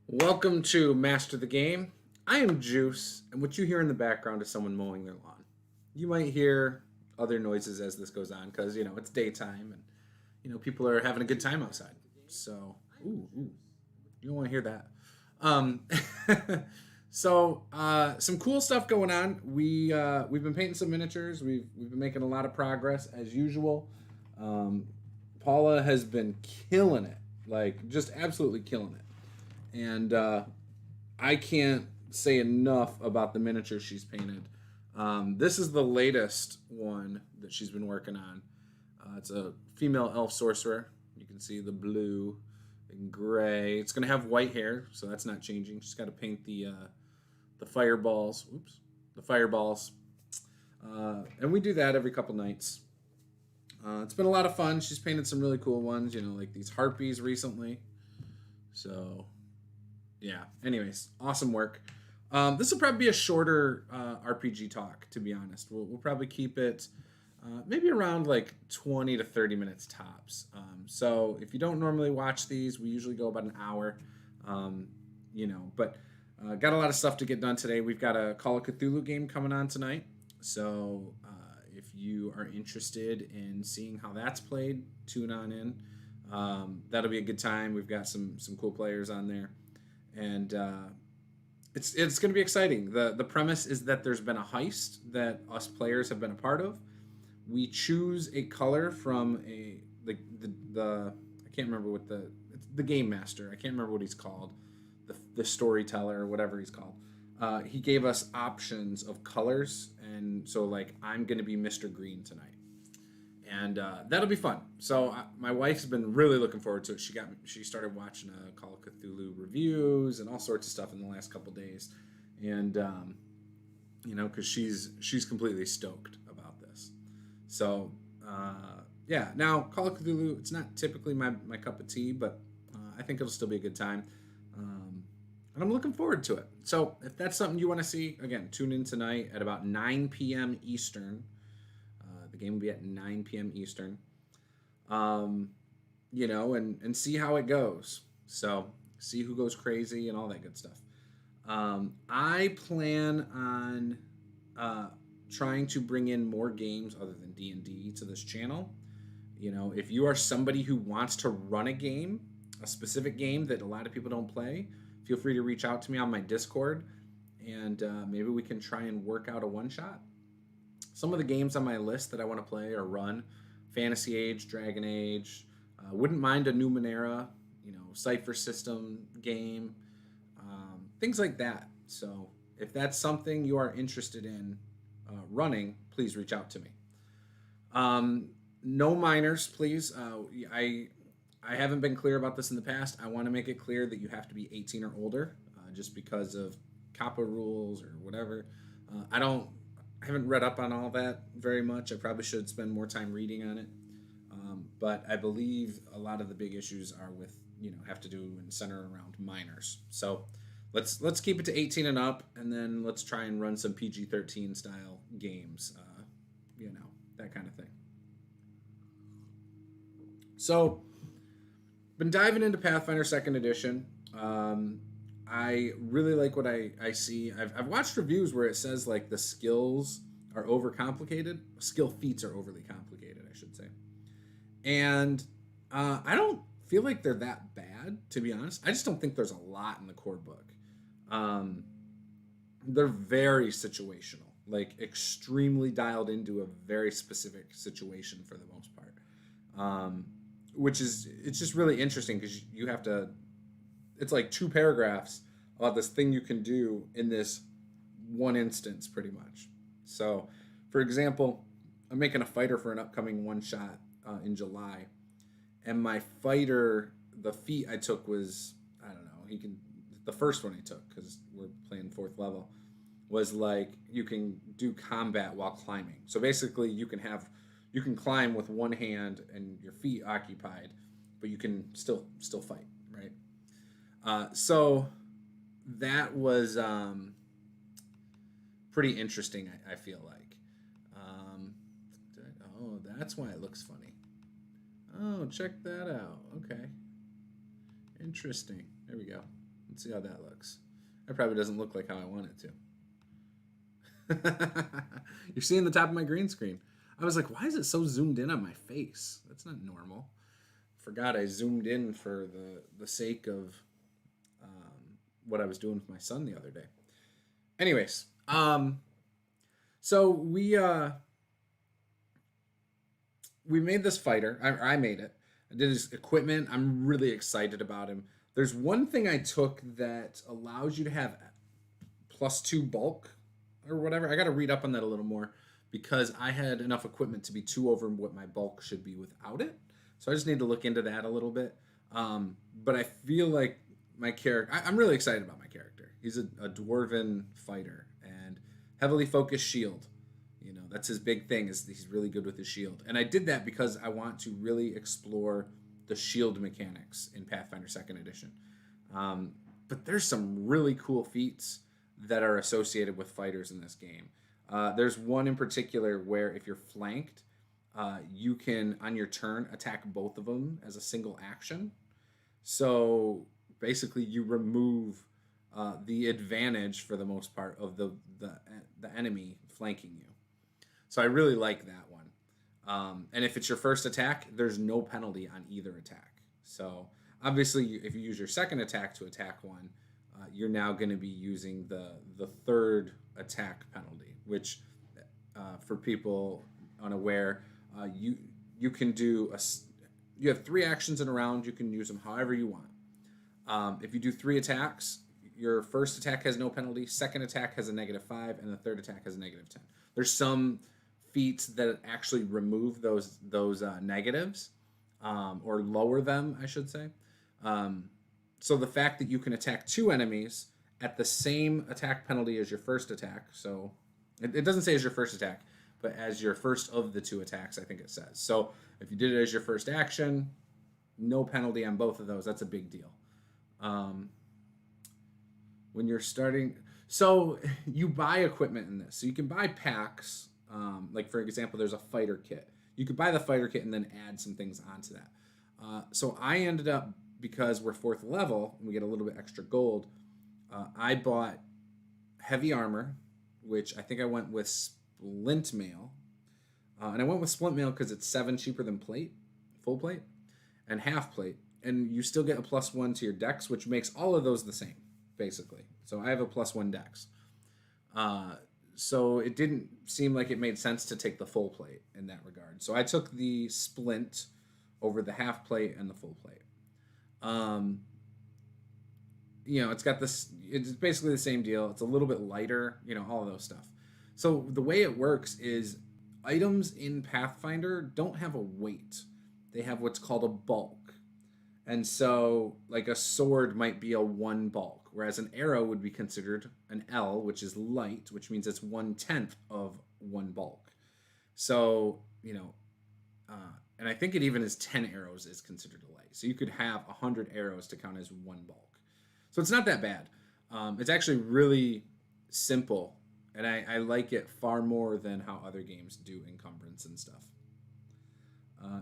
Welcome to Master the Game. I am Juice, and what you hear in the background is someone mowing their lawn. You might hear other noises as this goes on because, it's daytime and, people are having a good time outside. So, ooh, you don't want to hear that. Um, some cool stuff going on. We've been painting some miniatures. We've been making a lot of progress as usual. Um, Paula has been killing it, like just absolutely killing it. And I can't say enough about the miniature she's painted. This is the latest one that she's been working on. It's a female elf sorcerer. You can see the blue and gray. It's going to have white hair, so that's not changing. She's got to paint the fireballs. Oops, the fireballs. And we do that every couple nights. It's been a lot of fun. She's painted some really cool ones, like these harpies recently. So yeah, anyways, awesome work. This will probably be a shorter RPG talk, to be honest. We'll probably keep it maybe around like 20 to 30 minutes tops. So if you don't normally watch these, we usually go about an hour, but got a lot of stuff to get done today. We've got a Call of Cthulhu game coming on tonight. So if you are interested in seeing how that's played, tune on in. That'll be a good time. We've got some cool players on there. And it's going to be exciting. The premise is that there's been a heist that us players have been a part of. We choose a color from the I can't remember what the game master. I can't remember what he's called, the storyteller or whatever he's called. He gave us options of colors, and so like I'm going to be Mr. Green tonight. And that'll be fun. So my wife's been really looking forward to it. She started watching Call of Cthulhu reviews and all sorts of stuff in the last couple days, and because she's completely stoked about this. So yeah, now Call of Cthulhu, it's not typically my cup of tea, but I think it'll still be a good time, and I'm looking forward to it. So if that's something you want to see, again, tune in tonight at about 9 p.m. Eastern. The game will be at 9 p.m. Eastern. And see how it goes. So see who goes crazy and all that good stuff. I plan on trying to bring in more games other than D&D to this channel. If you are somebody who wants to run a game, a specific game that a lot of people don't play, feel free to reach out to me on my Discord, and maybe we can try and work out a one-shot. Some of the games on my list that I want to play or run: Fantasy Age, Dragon Age. Wouldn't mind a Numenera, Cypher System game, things like that. So if that's something you are interested in running, please reach out to me. No minors, please. I haven't been clear about this in the past. I want to make it clear that you have to be 18 or older, just because of COPPA rules or whatever. I haven't read up on all that very much. I probably should spend more time reading on it. But I believe a lot of the big issues are with, have to do and center around minors. So let's keep it to 18 and up, and then let's try and run some PG-13 style games, that kind of thing. So, been diving into Pathfinder 2nd Edition. I really like what I see. I've watched reviews where it says like the skills are overcomplicated. Skill feats are overly complicated, I should say. And I don't feel like they're that bad, to be honest. I just don't think there's a lot in the core book. They're very situational, like extremely dialed into a very specific situation for the most part. It's just really interesting because you have to. It's like 2 paragraphs about this thing you can do in this one instance, pretty much. So, for example, I'm making a fighter for an upcoming one-shot in July. And my fighter, the feat I took was, I don't know, the first one I took, because we're playing 4th level, was like you can do combat while climbing. So basically you can climb with one hand and your feet occupied, but you can still fight, right? So that was pretty interesting, I feel like. Oh, that's why it looks funny. Oh, check that out. Okay. Interesting. There we go. Let's see how that looks. That probably doesn't look like how I want it to. You're seeing the top of my green screen. I was like, why is it so zoomed in on my face? That's not normal. Forgot I zoomed in for the sake of what I was doing with my son the other day. Anyways, so we made this fighter. I made it. I did his equipment. I'm really excited about him. There's one thing I took that allows you to have +2 bulk or whatever. I got to read up on that a little more because I had enough equipment to be 2 over what my bulk should be without it. So I just need to look into that a little bit. But I feel like my character, I'm really excited about my character. He's a dwarven fighter and heavily focused shield. You know, that's his big thing, is he's really good with his shield. And I did that because I want to really explore the shield mechanics in Pathfinder 2nd Edition. But there's some really cool feats that are associated with fighters in this game. There's one in particular where if you're flanked, you can, on your turn, attack both of them as a single action. So basically you remove the advantage, for the most part, of the enemy flanking you. So I really like that one. And if it's your first attack, there's no penalty on either attack. So obviously, if you use your second attack to attack one, you're now going to be using the third attack penalty, which for people unaware, you can do you have 3 actions in a round. You can use them however you want. If you do 3 attacks, your first attack has no penalty, second attack has a -5, and the third attack has a -10. There's some feats that actually remove those negatives, or lower them, I should say. So the fact that you can attack 2 enemies at the same attack penalty as your first attack, so it doesn't say as your first attack, but as your first of the 2 attacks, I think it says. So if you did it as your first action, no penalty on both of those. That's a big deal. When you're starting, so you buy equipment in this. So you can buy packs. Like for example, there's a fighter kit. You could buy the fighter kit and then add some things onto that. So I ended up, because we're 4th level and we get a little bit extra gold, I bought heavy armor, which I think I went with splint mail. And I went with splint mail because it's 7 cheaper than plate, full plate, and half plate. And you still get a +1 to your dex, which makes all of those the same, basically. So I have a +1 dex. So it didn't seem like it made sense to take the full plate in that regard. So I took the splint over the half plate and the full plate. You know, it's got this, it's basically the same deal. It's a little bit lighter, you know, all of those stuff. So the way it works is items in Pathfinder don't have a weight. They have what's called a bulk. And so, like, a sword might be a 1 bulk, whereas an arrow would be considered an L, which is light, which means it's 1/10 of 1 bulk. So, you know, and I think it even is 10 arrows is considered a light. So you could have 100 arrows to count as 1 bulk. So it's not that bad. It's actually really simple, and I like it far more than how other games do encumbrance and stuff.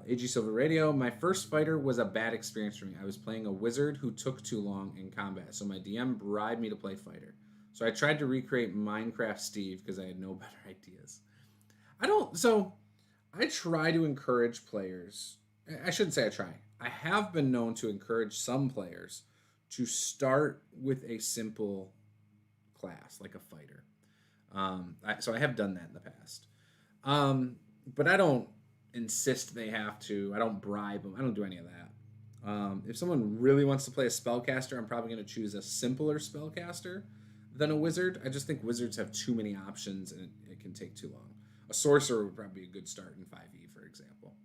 AG Silver Radio, my first fighter was a bad experience for me. I was playing a wizard who took too long in combat, so my DM bribed me to play fighter. So I tried to recreate Minecraft Steve because I had no better ideas. I try to encourage players. I shouldn't say I try. I have been known to encourage some players to start with a simple class, like a fighter. So I have done that in the past. But I don't insist they have to. I don't bribe them. I don't do any of that. If someone really wants to play a spellcaster, I'm probably going to choose a simpler spellcaster than a wizard. I just think wizards have too many options and it can take too long. A sorcerer would probably be a good start in 5e, for example.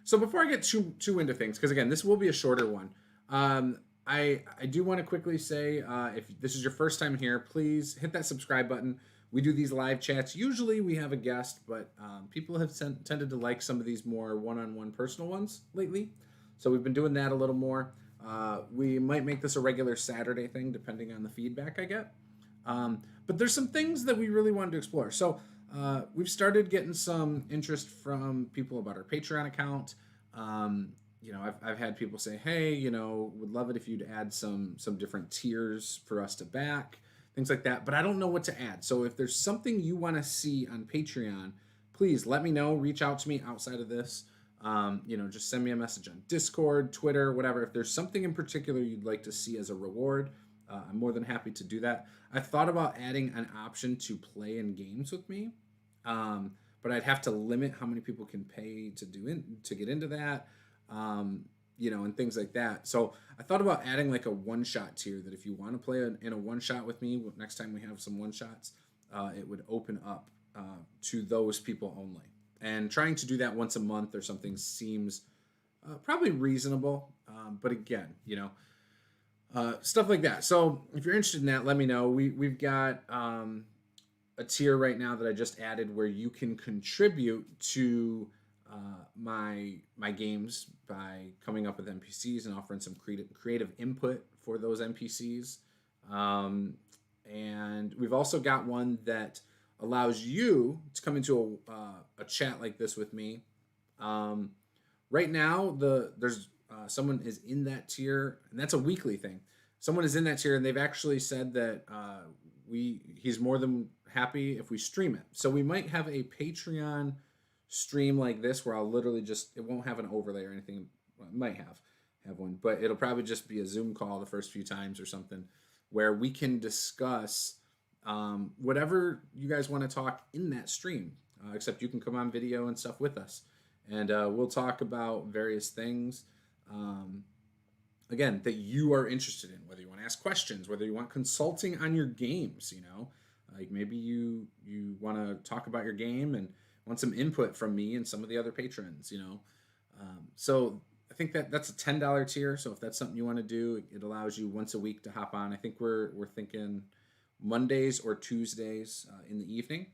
So before I get too into things, because again, this will be a shorter one, I do want to quickly say, if this is your first time here, please hit that subscribe button. We do these live chats. Usually we have a guest, but people have tended to like some of these more one-on-one personal ones lately. So we've been doing that a little more. We might make this a regular Saturday thing, depending on the feedback I get. But there's some things that we really wanted to explore. So we've started getting some interest from people about our Patreon account. I've had people say, hey, would love it if you'd add some different tiers for us to back, things like that. But I don't know what to add. So if there's something you want to see on Patreon, please let me know. Reach out to me outside of this. Just send me a message on Discord, Twitter, whatever. If there's something in particular you'd like to see as a reward, I'm more than happy to do that. I thought about adding an option to play in games with me, but I'd have to limit how many people can pay to get into that, and things like that. So I thought about adding like a one-shot tier that if you want to play in a one-shot with me, next time we have some one-shots, it would open up to those people only. And trying to do that once a month or something seems probably reasonable. But again, stuff like that. So if you're interested in that, let me know. We've got a tier right now that I just added where you can contribute to my games by coming up with NPCs and offering some creative input for those NPCs. And we've also got one that allows you to come into a chat like this with me. Right now, there's someone is in that tier, and that's a weekly thing. Someone is in that tier, and they've actually said that he's more than happy if we stream it. So we might have a Patreon stream like this where I'll literally it won't have an overlay or anything. Well, it might have one, but it'll probably just be a Zoom call the first few times or something where we can discuss whatever you guys want to talk in that stream, except you can come on video and stuff with us. And we'll talk about various things, again, that you are interested in, whether you want to ask questions, whether you want consulting on your games, like maybe you want to talk about your game and want some input from me and some of the other patrons, So I think that's a $10 tier. So if that's something you want to do, it allows you once a week to hop on. I think we're thinking Mondays or Tuesdays in the evening,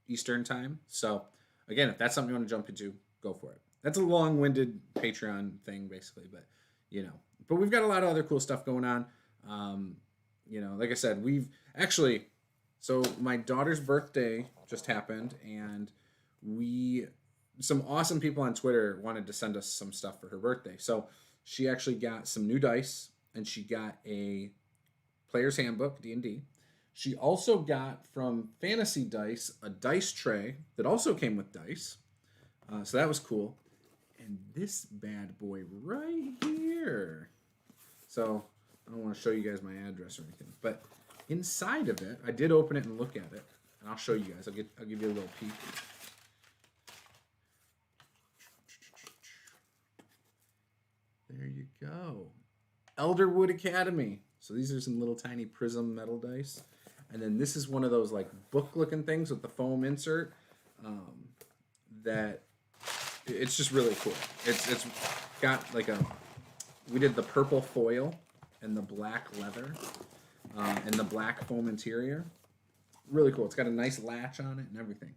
Eastern time. So again, if that's something you want to jump into, go for it. That's a long-winded Patreon thing, basically, but but we've got a lot of other cool stuff going on. Like I said, so my daughter's birthday just happened, and some awesome people on Twitter wanted to send us some stuff for her birthday. So she actually got some new dice, and she got a Player's Handbook, D&D. She also got from Fantasy Dice a dice tray that also came with dice. So that was cool. And this bad boy right here. So I don't want to show you guys my address or anything, but inside of it, I did open it and look at it, and I'll show you guys. I'll give you a little peek. There you go. Elderwood Academy. So these are some little tiny prism metal dice. And then this is one of those like book-looking things with the foam insert that it's just really cool. It's got like we did the purple foil and the black leather and the black foam interior. Really cool. It's got a nice latch on it and everything.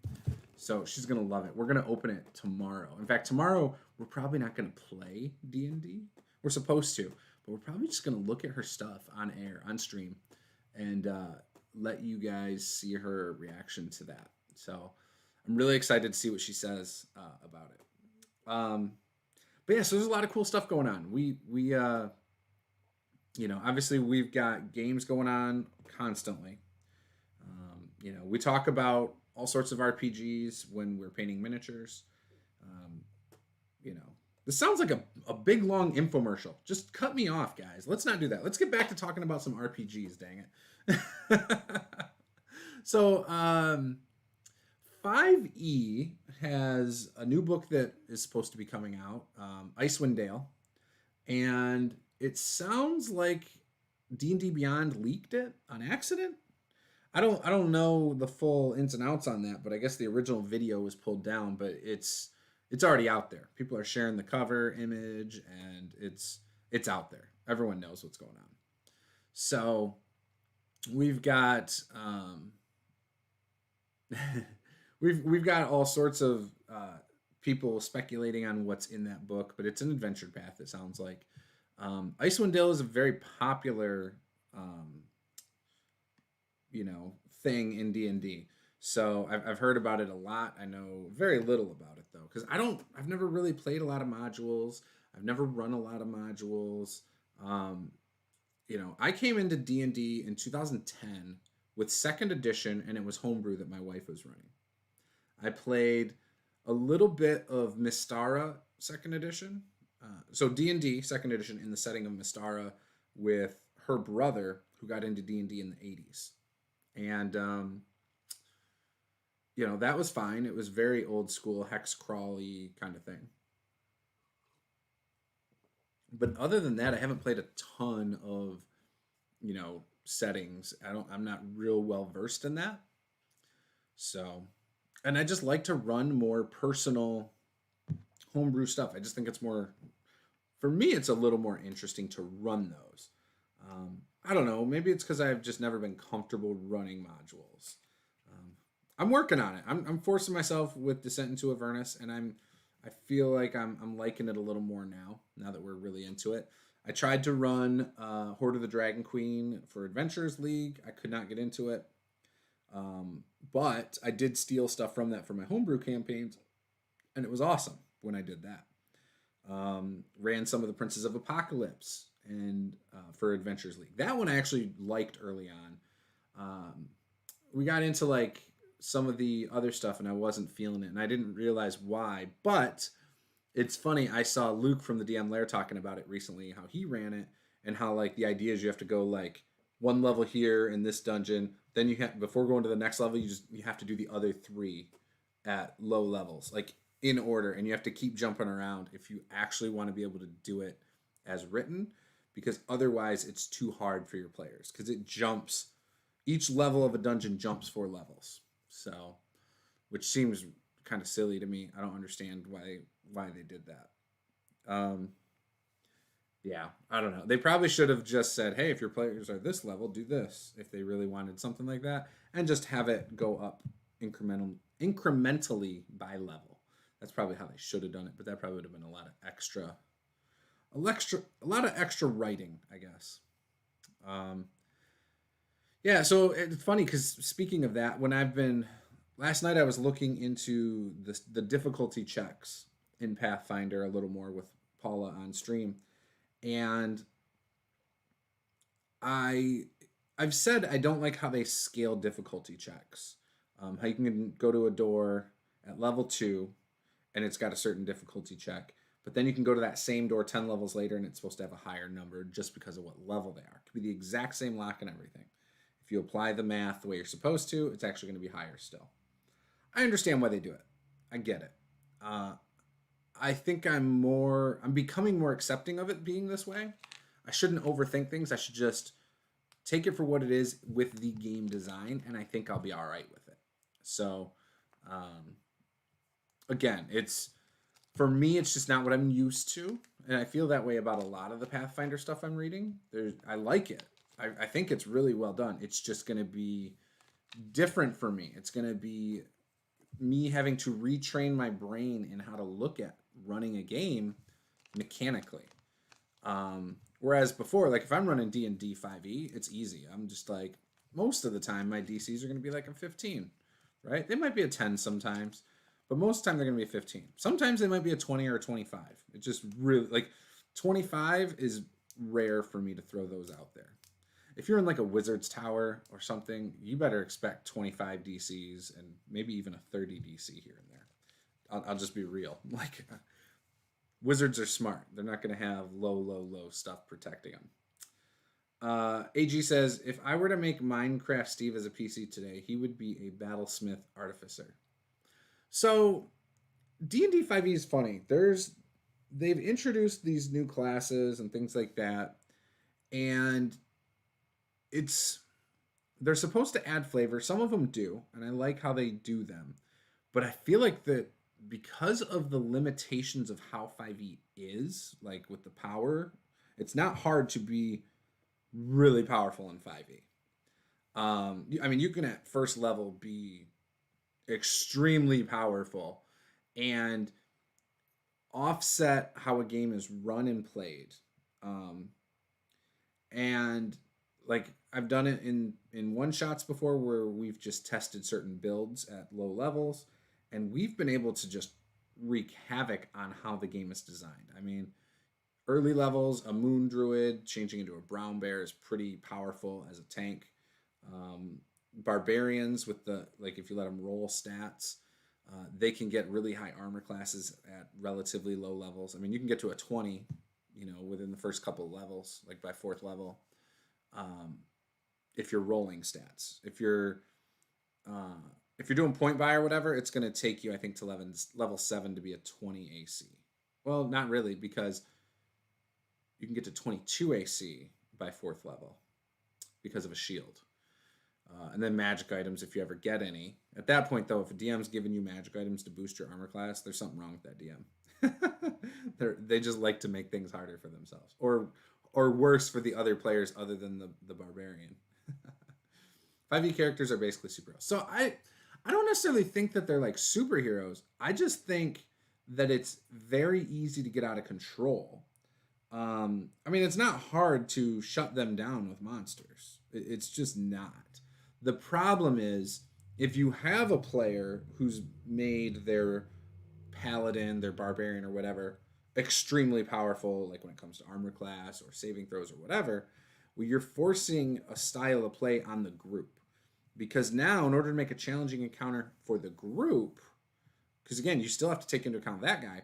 So she's going to love it. We're going to open it tomorrow. In fact, tomorrow we're probably not going to play D&D. We're supposed to, but we're probably just going to look at her stuff on air, on stream, and let you guys see her reaction to that. So I'm really excited to see what she says about it. But yeah, so there's a lot of cool stuff going on. We obviously we've got games going on constantly. We talk about all sorts of RPGs when we're painting miniatures. This sounds like a big long infomercial. Just cut me off, guys. Let's not do that. Let's get back to talking about some RPGs, dang it. So, 5e has a new book that is supposed to be coming out, Icewind Dale, and it sounds like D&D Beyond leaked it on accident. I don't know the full ins and outs on that, but I guess the original video was pulled down, but it's already out there. People are sharing the cover image, and it's out there. Everyone knows what's going on. So we've got we've got all sorts of people speculating on what's in that book, but it's an adventure path, it sounds like. Icewind Dale is a very popular thing in D&D. So I've heard about it a lot. I know very little about it though, because I've never really played a lot of modules. I've never run a lot of modules. Um, I came into D&D in 2010 with second edition, and it was homebrew that my wife was running. I played a little bit of Mystara second edition. So D&D second edition in the setting of Mystara with her brother who got into D&D in the 80s. And that was fine. It was very old school hex crawly kind of thing. But other than that, I haven't played a ton of, settings. I'm not real well versed in that. So, and I just like to run more personal homebrew stuff. I just think it's more, for me, it's a little more interesting to run those. I don't know. Maybe it's because I've just never been comfortable running modules. I'm working on it. I'm forcing myself with Descent into Avernus, and I feel like I'm liking it a little more now that we're really into it. I tried to run Horde of the Dragon Queen for Adventures League. I could not get into it. But I did steal stuff from that for my homebrew campaigns, and it was awesome when I did that. Ran some of the Princes of Apocalypse and for Adventures League. That one I actually liked early on. We got into like some of the other stuff, and I wasn't feeling it, and I didn't realize why. But it's funny. I saw Luke from the DM Lair talking about it recently, how he ran it, and how like the idea is you have to go like one level here in this dungeon. Then you have, before going to the next level, you have to do the other 3 at low levels, like in order, and you have to keep jumping around if you actually want to be able to do it as written, because otherwise it's too hard for your players, because it jumps, each level of a dungeon jumps 4 levels. So, which seems kind of silly to me. I don't understand why they did that. Yeah, I don't know. They probably should have just said, "Hey, if your players are this level, do this." If they really wanted something like that, and just have it go up incrementally by level. That's probably how they should have done it. But that probably would have been a lot of extra writing, I guess. Yeah, so it's funny because speaking of that, last night I was looking into the difficulty checks in Pathfinder a little more with Paula on stream, and I've said I don't like how they scale difficulty checks. How you can go to a door at level 2, and it's got a certain difficulty check, but then you can go to that same door 10 levels later, and it's supposed to have a higher number just because of what level they are. It could be the exact same lock and everything. If you apply the math the way you're supposed to, it's actually going to be higher still. I understand why they do it. I get it. I think I'm becoming more accepting of it being this way. I shouldn't overthink things. I should just take it for what it is with the game design, and I think I'll be all right with it. So, again, for me, it's just not what I'm used to, and I feel that way about a lot of the Pathfinder stuff I'm reading. I like it. I think it's really well done. It's just going to be different for me. It's going to be me having to retrain my brain in how to look at running a game mechanically. Whereas before, like if I'm running D&D 5e, it's easy. I'm just like, most of the time my DCs are going to be like a 15, right? They might be a 10 sometimes, but most of the time they're going to be a 15. Sometimes they might be a 20 or a 25. It just really, like 25 is rare for me to throw those out there. If you're in like a Wizard's Tower or something, you better expect 25 DCs and maybe even a 30 DC here and there. I'll just be real. Like, Wizards are smart. They're not going to have low stuff protecting them. AG says, if I were to make Minecraft Steve as a PC today, he would be a Battlesmith Artificer. So, D&D 5e is funny. They've introduced these new classes and things like that, and they're supposed to add flavor. Some of them do, and I like how they do them. But I feel like that because of the limitations of how 5e is, like with the power, it's not hard to be really powerful in 5e. I mean, you can at first level be extremely powerful and offset how a game is run and played. And like I've done it in one shots before where we've just tested certain builds at low levels, and we've been able to just wreak havoc on how the game is designed. I mean, early levels, a moon druid changing into a brown bear is pretty powerful as a tank. Barbarians with the, like, if you let them roll stats, they can get really high armor classes at relatively low levels. I mean, you can get to a 20, within the first couple of levels, like by fourth level. If you're rolling stats, if you're doing point buy or whatever, it's going to take you, I think, to level 7 to be a 20 AC. Well, not really, because you can get to 22 AC by fourth level because of a shield. And then magic items, if you ever get any. At that point, though, if a DM's giving you magic items to boost your armor class, there's something wrong with that DM. They just like to make things harder for themselves, or worse for the other players other than the barbarian. 5e characters are basically superheroes. So I don't necessarily think that they're like superheroes. I just think that it's very easy to get out of control. I mean, it's not hard to shut them down with monsters. It's just not. The problem is, if you have a player who's made their paladin, their barbarian, or whatever extremely powerful, like when it comes to armor class or saving throws or whatever, well, you're forcing a style of play on the group. Because now, in order to make a challenging encounter for the group, because again, you still have to take into account that guy,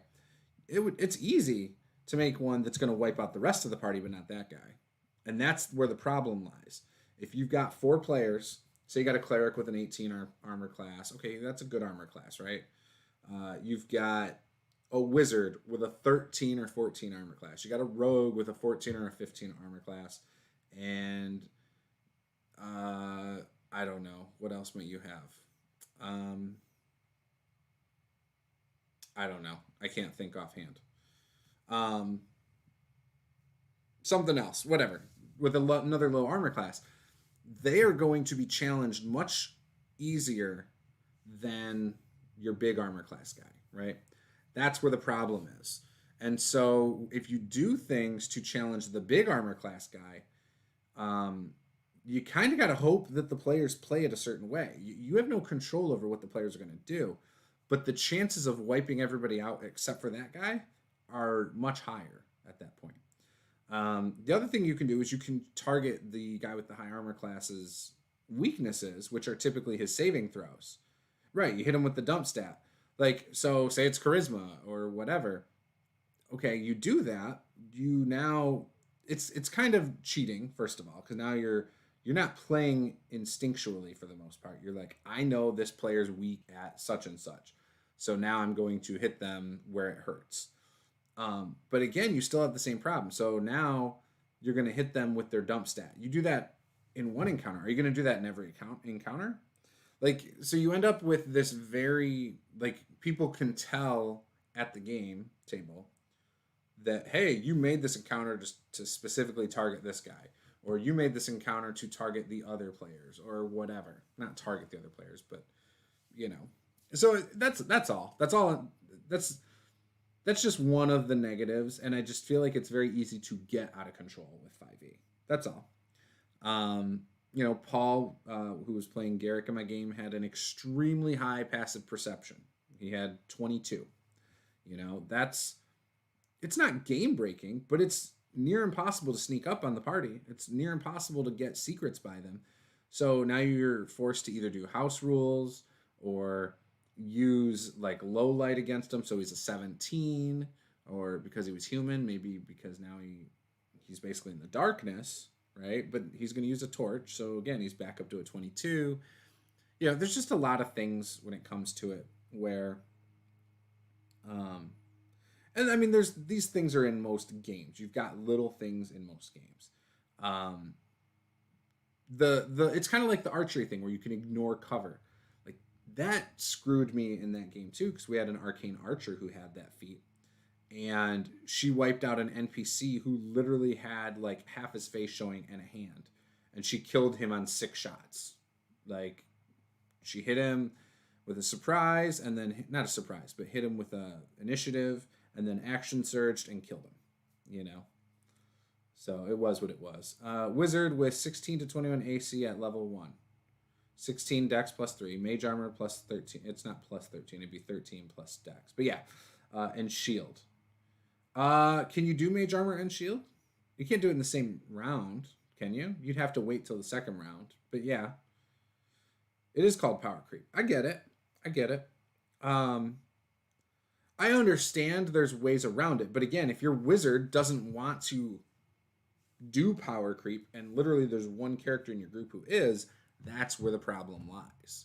it's easy to make one that's going to wipe out the rest of the party, but not that guy. And that's where the problem lies. If you've got 4 players, say you got a cleric with an 18 armor class, okay, that's a good armor class, right? You've got a wizard with a 13 or 14 armor class. You got a rogue with a 14 or a 15 armor class. And I don't know. What else might you have? I don't know. I can't think offhand. Something else, whatever, with another low armor class, they are going to be challenged much easier than your big armor class guy, right? That's where the problem is. And so if you do things to challenge the big armor class guy, you kind of got to hope that the players play it a certain way. You have no control over what the players are going to do, but the chances of wiping everybody out except for that guy are much higher at that point. The other thing you can do is you can target the guy with the high armor class's weaknesses, which are typically his saving throws. Right, you hit him with the dump stat. Like, so say it's charisma or whatever. Okay, you do that. You now, it's kind of cheating, first of all, because now you're not playing instinctually for the most part. You're like, I know this player's weak at such and such, so now I'm going to hit them where it hurts. But again, you still have the same problem. So now you're going to hit them with their dump stat. You do that in one encounter. Are you going to do that in every encounter? Like, so you end up with this very, like, people can tell at the game table that, hey, you made this encounter just to specifically target this guy, or you made this encounter to target the other players, or whatever. Not target the other players, but, So that's all. That's just one of the negatives, and I just feel like it's very easy to get out of control with 5e. That's all. Paul, who was playing Garrick in my game, had an extremely high passive perception. He had 22. It's not game breaking, but it's near impossible to sneak up on the party. It's near impossible to get secrets by them. So now you're forced to either do house rules or use like low light against him, so he's a 17, or because he was human, maybe because now he's basically in the darkness, right? But he's going to use a torch, so again, he's back up to a 22. There's just a lot of things when it comes to it where and I mean, these things are in most games. You've got little things in most games. It's kind of like the archery thing where you can ignore cover. Like, that screwed me in that game too, because we had an arcane archer who had that feat, and she wiped out an NPC who literally had like half his face showing and a hand, and she killed him on 6 shots. Like, she hit him with a surprise, and then not a surprise, but hit him with a initiative, and then action surged and killed him. So it was what it was. Wizard with 16 to 21 AC at level 1. 16 Dex plus 3. Mage Armor plus 13. It's not plus 13. It'd be 13 plus Dex. But yeah. And Shield. Can you do Mage Armor and Shield? You can't do it in the same round, can you? You'd have to wait till the second round. But yeah. It is called power creep. I get it. I understand there's ways around it. But again, if your wizard doesn't want to do power creep, and literally there's one character in your group who is, that's where the problem lies.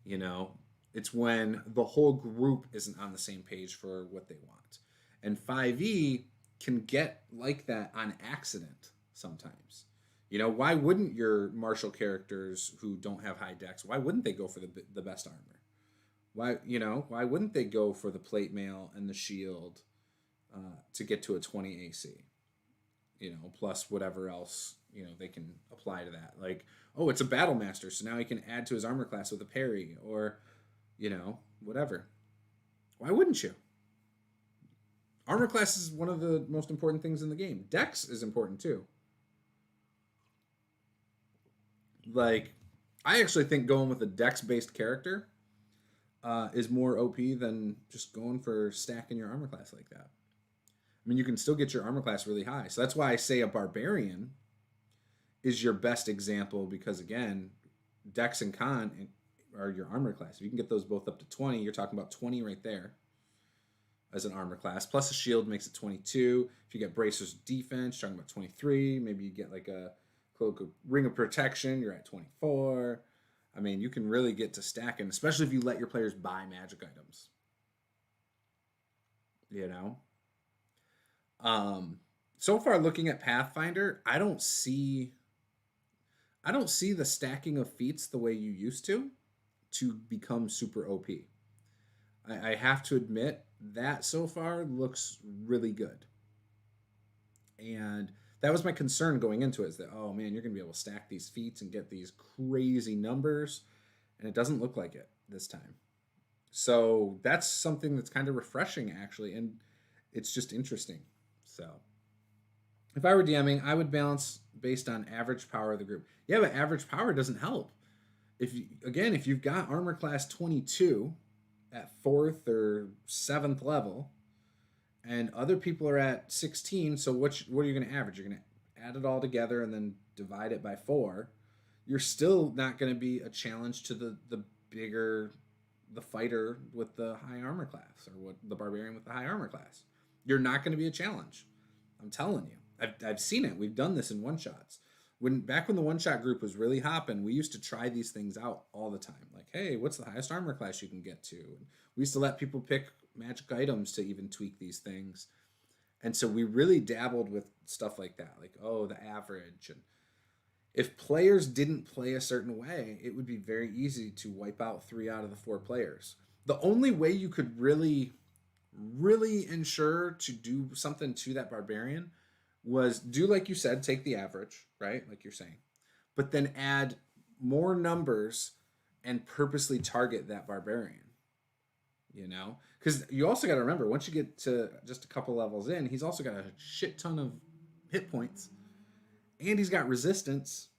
You know, it's when the whole group isn't on the same page for what they want. And 5e can get like that on accident sometimes. You know, why wouldn't your martial characters who don't have high dex, why wouldn't they go for the best armor? Why wouldn't they go for the plate mail and the shield to get to a 20 AC? You know, plus whatever else, you know, they can apply to that. Like, oh, it's a battle master, so now he can add to his armor class with a parry or, you know, whatever. Why wouldn't you? Armor class is one of the most important things in the game. Dex is important too. Like, I actually think going with a dex-based character is more OP than just going for stacking your armor class like that. I mean, you can still get your armor class really high. So that's why I say a barbarian is your best example because, again, dex and con are your armor class. If you can get those both up to 20, you're talking about 20 right there as an armor class. Plus a shield makes it 22. If you get bracers defense, you're talking about 23. Maybe you get like a cloak of ring of protection, you're at 24. I mean, you can really get to stacking, especially if you let your players buy magic items. You know? So far looking at Pathfinder, I don't see the stacking of feats the way you used to become super OP. I have to admit that so far looks really good. And that was my concern going into it, is that, oh man, you're going to be able to stack these feats and get these crazy numbers. And it doesn't look like it this time. So that's something that's kind of refreshing, actually. And it's just interesting. So if I were DMing, I would balance based on average power of the group. Yeah, but average power doesn't help. If you've got armor class 22 at 4th or 7th level, and other people are at 16, so what are you going to average? You're going to add it all together and then divide it by 4. You're still not going to be a challenge to the fighter with the high armor class, or what the barbarian with the high armor class. You're not going to be a challenge. I'm telling you. I've seen it. We've done this in one-shots. Back when the one-shot group was really hopping, we used to try these things out all the time. Like, hey, what's the highest armor class you can get to? And we used to let people pick magic items to even tweak these things. And so we really dabbled with stuff like that. Like, oh, the average. And if players didn't play a certain way, it would be very easy to wipe out 3 out of the 4 players. The only way you could really ensure to do something to that barbarian was do, like you said, take the average, right? Like you're saying, but then add more numbers and purposely target that barbarian, you know? Because you also got to remember, once you get to just a couple levels in, he's also got a shit ton of hit points and he's got resistance,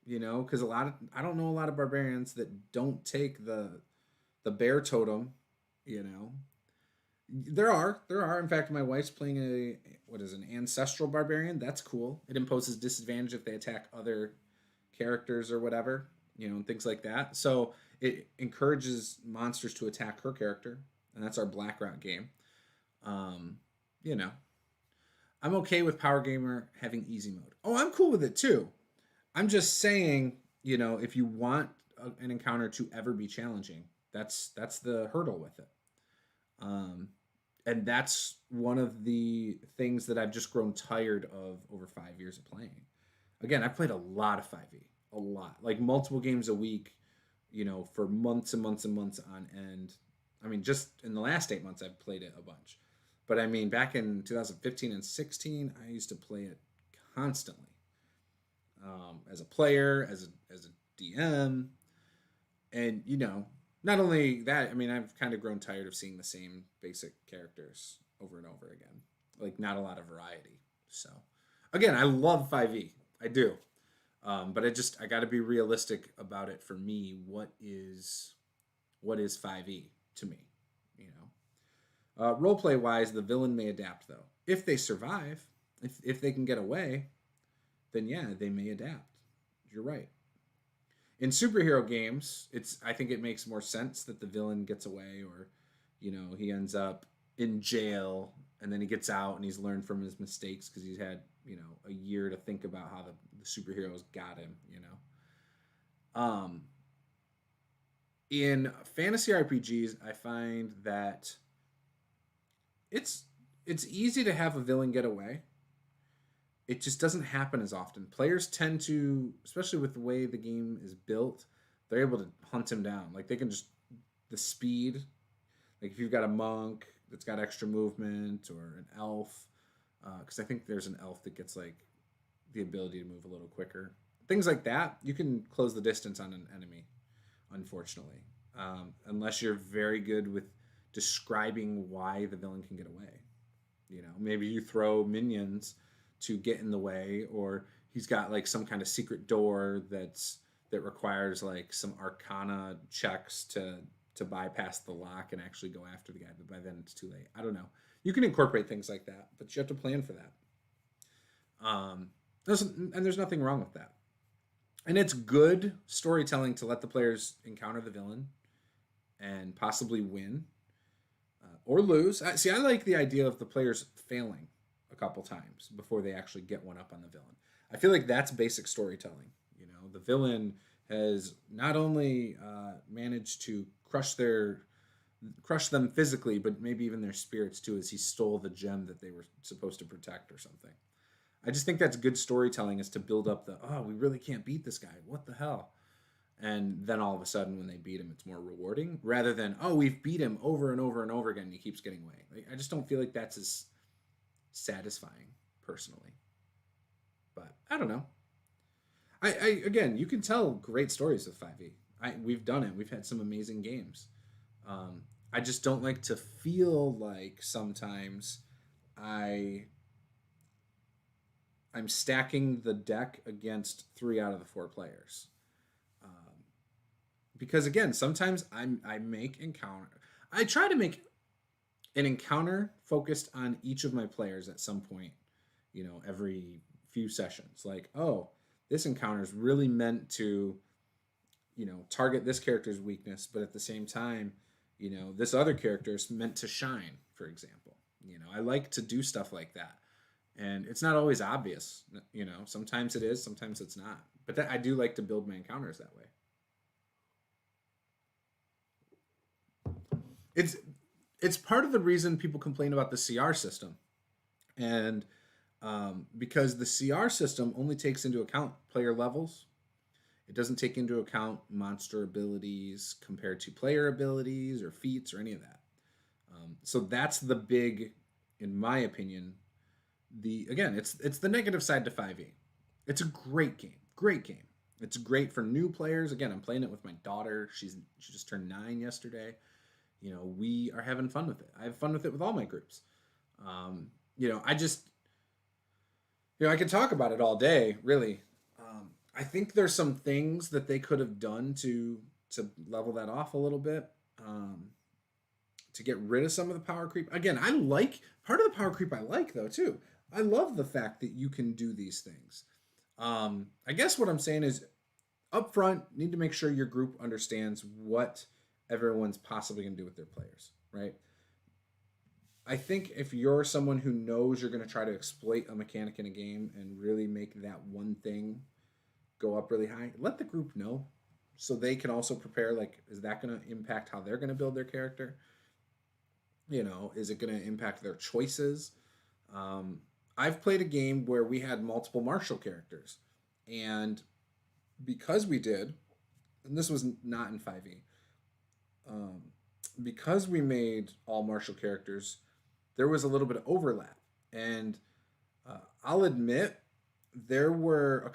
you know? Because I don't know a lot of barbarians that don't take the bear totem, you know? There are. In fact, my wife's playing an ancestral barbarian. That's cool. It imposes disadvantage if they attack other characters or whatever, you know, and things like that. So it encourages monsters to attack her character, and that's our Black Rock game. You know, I'm okay with Power Gamer having easy mode. Oh, I'm cool with it too. I'm just saying, you know, if you want an encounter to ever be challenging, that's the hurdle with it. And that's one of the things that I've just grown tired of over 5 years of playing. Again, I've played a lot of 5e, a lot, like multiple games a week, you know, for months and months and months on end. I mean, just in the last 8 months, I've played it a bunch. But I mean, back in 2015 and 16, I used to play it constantly, as a player, as a DM, and you know. Not only that, I mean, I've kind of grown tired of seeing the same basic characters over and over again. Like, not a lot of variety. So, Again, I love 5e. I do. But I got to be realistic about it for me. What is 5e to me? You know, roleplay wise, the villain may adapt though. If they survive, if they can get away, then yeah, they may adapt. You're right. In superhero games, I think it makes more sense that the villain gets away, or he ends up in jail and then he gets out and he's learned from his mistakes because he's had a year to think about how the superheroes got him. Um, in fantasy RPGs, I find that it's it's easy to have a villain get away. It just doesn't happen as often. Players tend to, especially with the way the game is built, they're able to hunt him down. Like they can just the speed. Like if you've got a monk that's got extra movement or an elf, because I think there's an elf that gets like the ability to move a little quicker. Things like that, you can close the distance on an enemy. Unfortunately, unless you're very good with describing why the villain can get away. Maybe you throw minions to get in the way, or he's got like some kind of secret door that requires like some arcana checks to bypass the lock and actually go after the guy, but by then it's too late. I don't know. You can incorporate things like that, but you have to plan for that. There's nothing wrong with that. And it's good storytelling to let the players encounter the villain and possibly win or lose. I like the idea of the players failing a couple times before they actually get one up on the villain. I feel like that's basic storytelling. The villain has not only managed to crush them physically, but maybe even their spirits too, as he stole the gem that they were supposed to protect or something. I just think that's good storytelling, is to build up we really can't beat this guy. What the hell? And then all of a sudden when they beat him, it's more rewarding rather than, we've beat him over and over and over again and he keeps getting away. Like, I just don't feel like that's as satisfying personally. But I don't know. Again, you can tell great stories with 5e. We've done it. We've had some amazing games. I just don't like to feel like sometimes I'm stacking the deck against 3 out of the 4 players. Because again, sometimes I make encounter. I try to make an encounter focused on each of my players at some point. Every few sessions. Like, this encounter is really meant to, target this character's weakness, but at the same time, this other character is meant to shine. For example, I like to do stuff like that. And it's not always obvious, sometimes it is, sometimes it's not. But I do like to build my encounters that way. It's part of the reason people complain about the CR system. And because the CR system only takes into account player levels. It doesn't take into account monster abilities compared to player abilities or feats or any of that. So that's the big, in my opinion, it's the negative side to 5e. It's a great game. It's great for new players. Again, I'm playing it with my daughter. She just turned 9 yesterday. We are having fun with it. I have fun with it with all my groups. I could talk about it all day, really. I think there's some things that they could have done to level that off a little bit, to get rid of some of the power creep. Again, I like part of the power creep. I like though too. I love the fact that you can do these things. I guess what I'm saying is, up front, need to make sure your group understands what everyone's possibly going to do with their players, right? I think if you're someone who knows you're going to try to exploit a mechanic in a game and really make that one thing go up really high, let the group know so they can also prepare. Like, is that going to impact how they're going to build their character? Is it going to impact their choices? I've played a game where we had multiple martial characters, and because we did, and this was not in 5e, because we made all martial characters, there was a little bit of overlap. And I'll admit, there were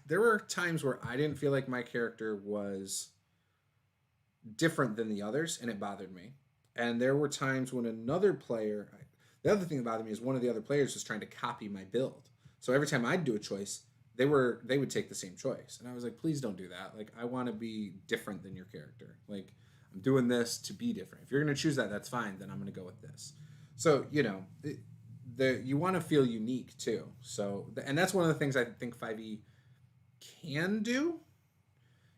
there were times where I didn't feel like my character was different than the others, and it bothered me. And there were times when The other thing that bothered me is one of the other players was trying to copy my build. So every time I'd do a choice, they would take the same choice, and I was like, please don't do that. Like, I want to be different than your character. Like, I'm doing this to be different. If you're gonna choose that, that's fine. Then I'm gonna go with this. So you want to feel unique too. So and that's one of the things I think 5e can do.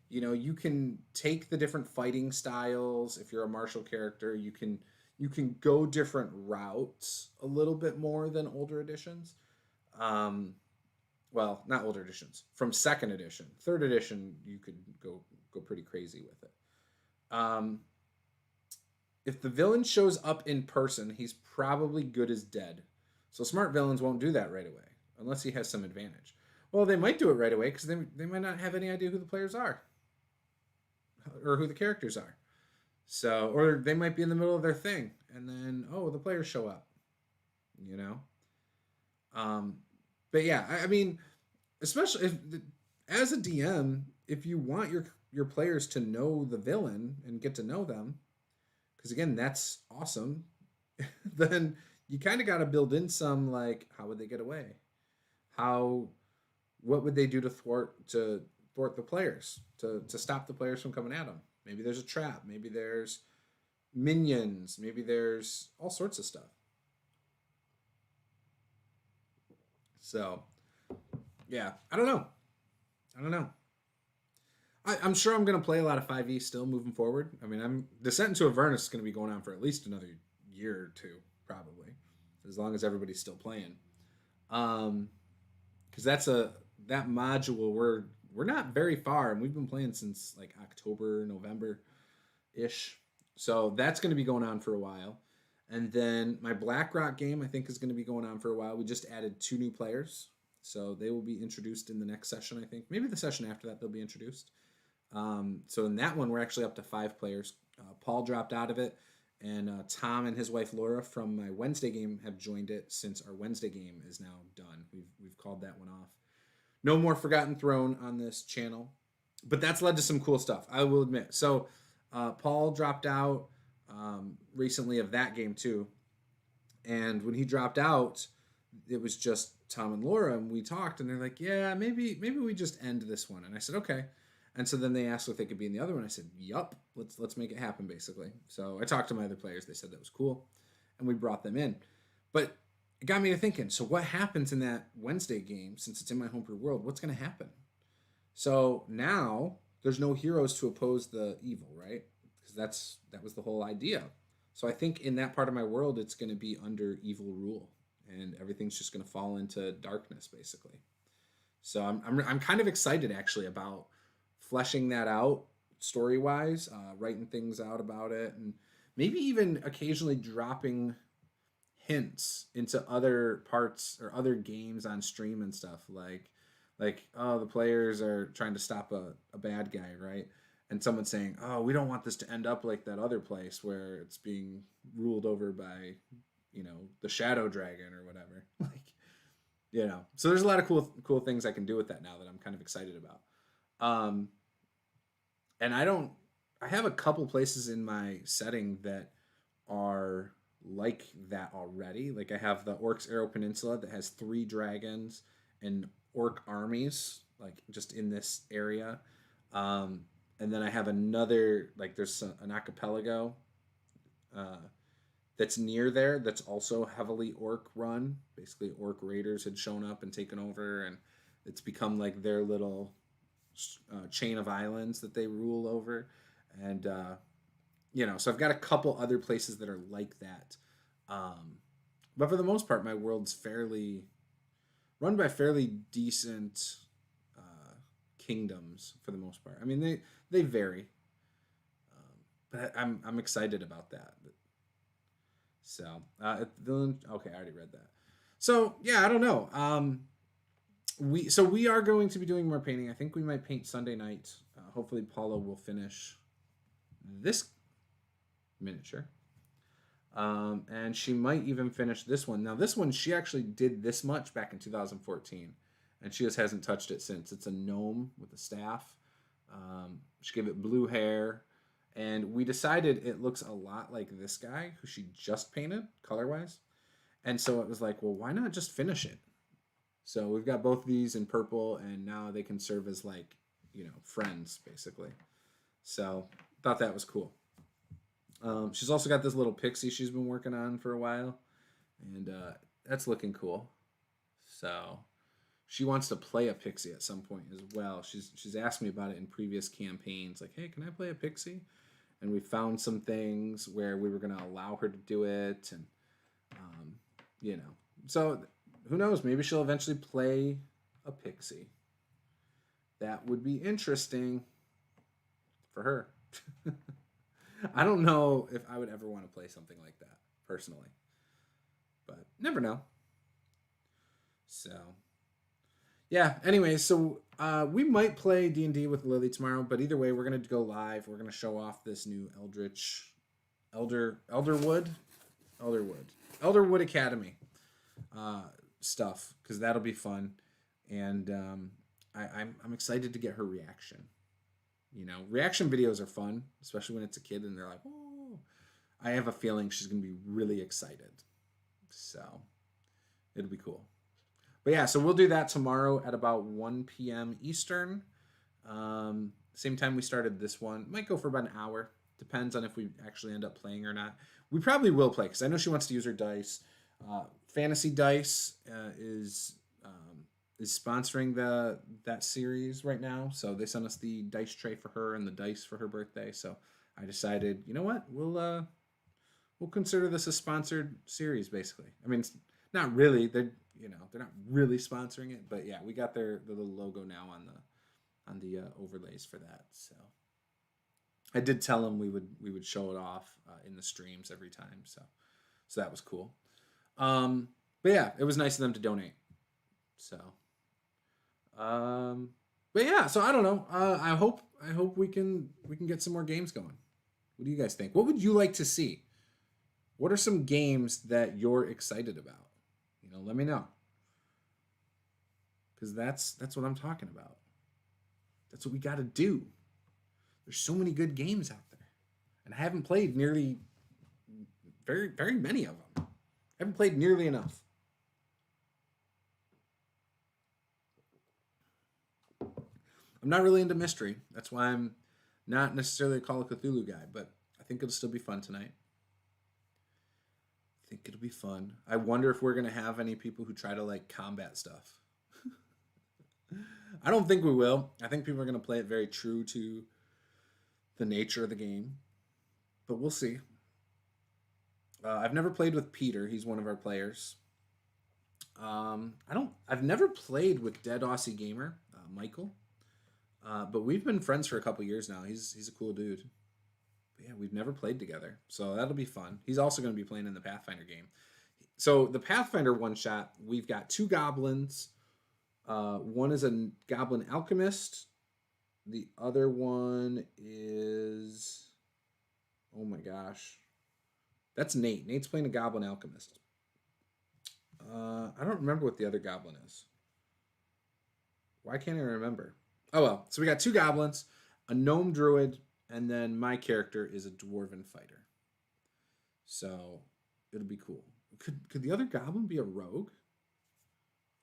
You can take the different fighting styles. If you're a martial character, you can go different routes a little bit more than older editions. Well, not older editions, from second edition. Third edition, you could go pretty crazy with it. If the villain shows up in person, he's probably good as dead. So smart villains won't do that right away, unless he has some advantage. Well, they might do it right away because they might not have any idea who the players are or who the characters are. So, or they might be in the middle of their thing, and then, the players show up, But yeah, I mean, especially as a DM, if you want your players to know the villain and get to know them, because again, that's awesome, then you kind of got to build in some, like, how would they get away? What would they do to thwart the players, to stop the players from coming at them? Maybe there's a trap. Maybe there's minions. Maybe there's all sorts of stuff. So, yeah, I don't know. I'm sure I'm going to play a lot of 5e still moving forward. I mean, Descent into Avernus is going to be going on for at least another year or two, probably, as long as everybody's still playing. Because that module, we're not very far, and we've been playing since like October, November ish. So that's going to be going on for a while. And then my BlackRock game, I think, is going to be going on for a while. We just added 2 new players, so they will be introduced in the next session, I think. Maybe the session after that they'll be introduced. So in that one, we're actually up to 5 players. Paul dropped out of it, and Tom and his wife Laura from my Wednesday game have joined it since our Wednesday game is now done. We've called that one off. No more Forgotten Throne on this channel, but that's led to some cool stuff, I will admit. So Paul dropped out recently of that game too, and when he dropped out, it was just Tom and Laura, and we talked, and they're like, yeah, maybe we just end this one. And I said, okay. And so then they asked if they could be in the other one. I said, yup, let's make it happen, basically. So I talked to my other players. They said that was cool, and we brought them in. But it got me to thinking, so what happens in that Wednesday game, since it's in my homebrew world? What's going to happen? So now there's no heroes to oppose the evil, right? Because that was the whole idea. So I think in that part of my world, it's going to be under evil rule, and everything's just going to fall into darkness, basically. So I'm kind of excited, actually, about fleshing that out story-wise, writing things out about it, and maybe even occasionally dropping hints into other parts or other games on stream and stuff, like the players are trying to stop a bad guy, right? And someone saying, oh, we don't want this to end up like that other place where it's being ruled over by, the Shadow Dragon or whatever. So there's a lot of cool things I can do with that now that I'm kind of excited about. And I have a couple places in my setting that are like that already. Like I have the Orcs Arrow Peninsula that has 3 dragons and orc armies, like just in this area. And then I have another, like there's an archipelago that's near there that's also heavily orc run. Basically, orc raiders had shown up and taken over, and it's become like their little chain of islands that they rule over. And, so I've got a couple other places that are like that. But for the most part, my world's run by fairly decent kingdoms for the most part. I mean, they vary, but I'm excited about that. So okay, I already read that. So yeah, I don't know. We are going to be doing more painting. I think we might paint Sunday night. Hopefully, Paula will finish this miniature, and she might even finish this one. Now, this one she actually did this much back in 2014. And she just hasn't touched it since. It's a gnome with a staff. She gave it blue hair. And we decided it looks a lot like this guy who she just painted, color-wise. And so it was like, well, why not just finish it? So we've got both these in purple, and now they can serve as like, friends basically. So thought that was cool. She's also got this little pixie she's been working on for a while, and that's looking cool. So she wants to play a pixie at some point as well. She's asked me about it in previous campaigns, like, hey, can I play a pixie? And we found some things where we were going to allow her to do it, and so who knows? Maybe she'll eventually play a pixie. That would be interesting for her. I don't know if I would ever want to play something like that personally, but never know. So, yeah. Anyway, so we might play D&D with Lily tomorrow, but either way, we're gonna go live. We're gonna show off this new Elderwood Academy stuff, because that'll be fun, and I'm excited to get her reaction. Reaction videos are fun, especially when it's a kid and they're like, "Oh!" I have a feeling she's gonna be really excited, so it'll be cool. But yeah, so we'll do that tomorrow at about 1 p.m. Eastern. Same time we started this one. Might go for about an hour. Depends on if we actually end up playing or not. We probably will play, because I know she wants to use her dice. Fantasy Dice is sponsoring that series right now. So they sent us the dice tray for her and the dice for her birthday. So I decided, you know what, we'll consider this a sponsored series, basically. I mean, it's not really. They're not really sponsoring it, but yeah, we got the little logo now on the overlays for that. So I did tell them we would show it off in the streams every time. So that was cool. But yeah, it was nice of them to donate. So, but yeah, so I don't know. I hope we can get some more games going. What do you guys think? What would you like to see? What are some games that you're excited about? Let me know. Because that's what I'm talking about. That's what we got to do. There's so many good games out there, and I haven't played nearly very, very many of them. I haven't played nearly enough. I'm not really into mystery. That's why I'm not necessarily a Call of Cthulhu guy, but I think it'll still be fun tonight. I think it'll be fun. I wonder if we're going to have any people who try to like combat stuff. I don't think we will. I think people are going to play it very true to the nature of the game, but we'll see. I've never played with Peter. He's one of our players. I've never played with Dead Aussie Gamer, Michael. But we've been friends for a couple years now. He's a cool dude. But yeah, we've never played together, so that'll be fun. He's also going to be playing in the Pathfinder game. So the Pathfinder one shot, we've got 2 goblins. One is a goblin alchemist. The other one is, oh my gosh, that's Nate. Nate's playing a goblin alchemist. I don't remember what the other goblin is. Why can't I remember? Oh well, so we got 2 goblins, a gnome druid, and then my character is a dwarven fighter. So it'll be cool. Could the other goblin be a rogue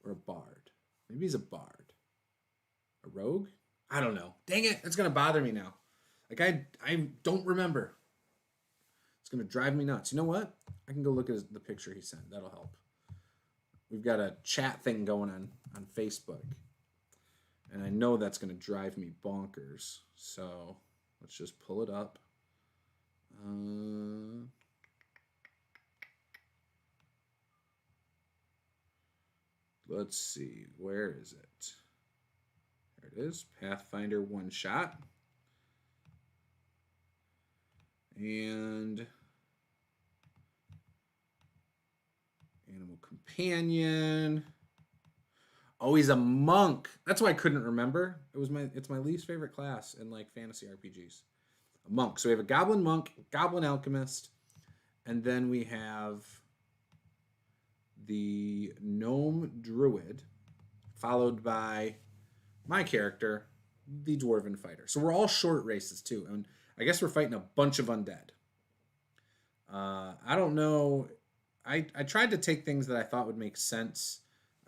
or a bard? Maybe he's a bard. A rogue? I don't know. Dang it, it's gonna bother me now. Like I don't remember. It's gonna drive me nuts. You know what? I can go look at the picture he sent. That'll help. We've got a chat thing going on Facebook. And I know that's going to drive me bonkers. So let's just pull it up. Let's see. Where is it? There it is. Pathfinder one shot. And animal companion. Oh, he's a monk. That's why I couldn't remember. It's my least favorite class in like fantasy RPGs. A monk. So we have a goblin monk, goblin alchemist, and then we have the gnome druid, followed by my character, the dwarven fighter. So we're all short races too, and I guess we're fighting a bunch of undead. I don't know. I tried to take things that I thought would make sense.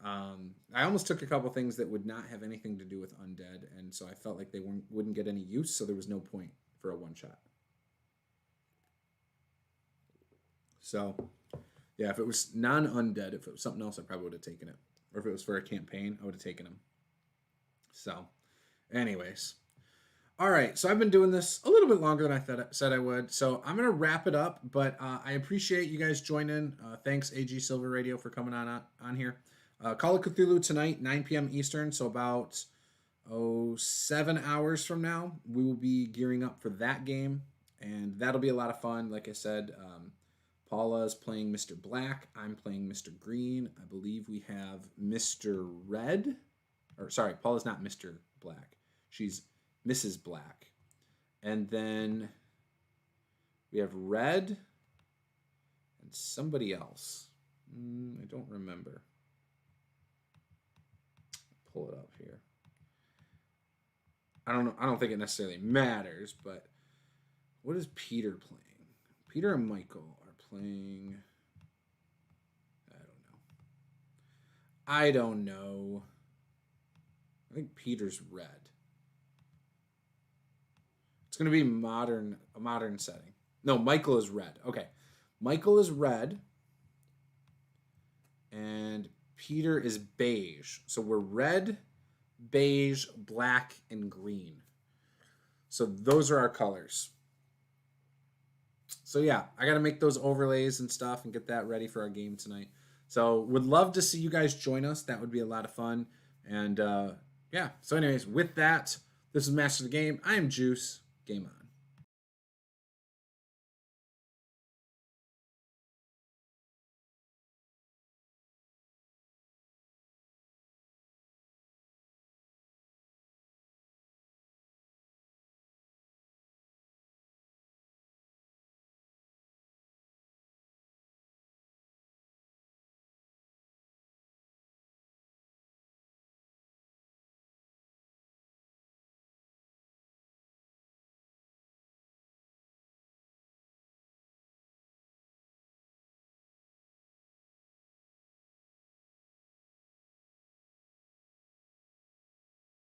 I almost took a couple things that would not have anything to do with undead, and so I felt like they wouldn't get any use, so there was no point for a one-shot. So, yeah, if it was non-undead, if it was something else, I probably would have taken it. Or if it was for a campaign, I would have taken them. So, anyways. All right, so I've been doing this a little bit longer than I said I would. So I'm going to wrap it up, but I appreciate you guys joining. Thanks, AG Silver Radio, for coming on here. Call of Cthulhu tonight, 9 p.m. Eastern, so about 7 hours from now. We will be gearing up for that game, and that'll be a lot of fun. Like I said, Paula is playing Mr. Black. I'm playing Mr. Green. I believe we have Mr. Red. Or, sorry, Paula's not Mr. Black. She's Mrs. Black. And then we have Red and somebody else. I don't remember. Pull it up here. I don't know. I don't think it necessarily matters, but what is Peter playing? Peter and Michael are playing. I don't know. I think Peter's Red. It's going to be a modern setting. No, Michael is Red. Okay. Michael is Red. And Peter is beige. So we're red, beige, black, and green. So those are our colors. So yeah, I got to make those overlays and stuff and get that ready for our game tonight. So would love to see you guys join us. That would be a lot of fun. And yeah, so anyways, with that, this is Master of the Game. I am Juice. Game on.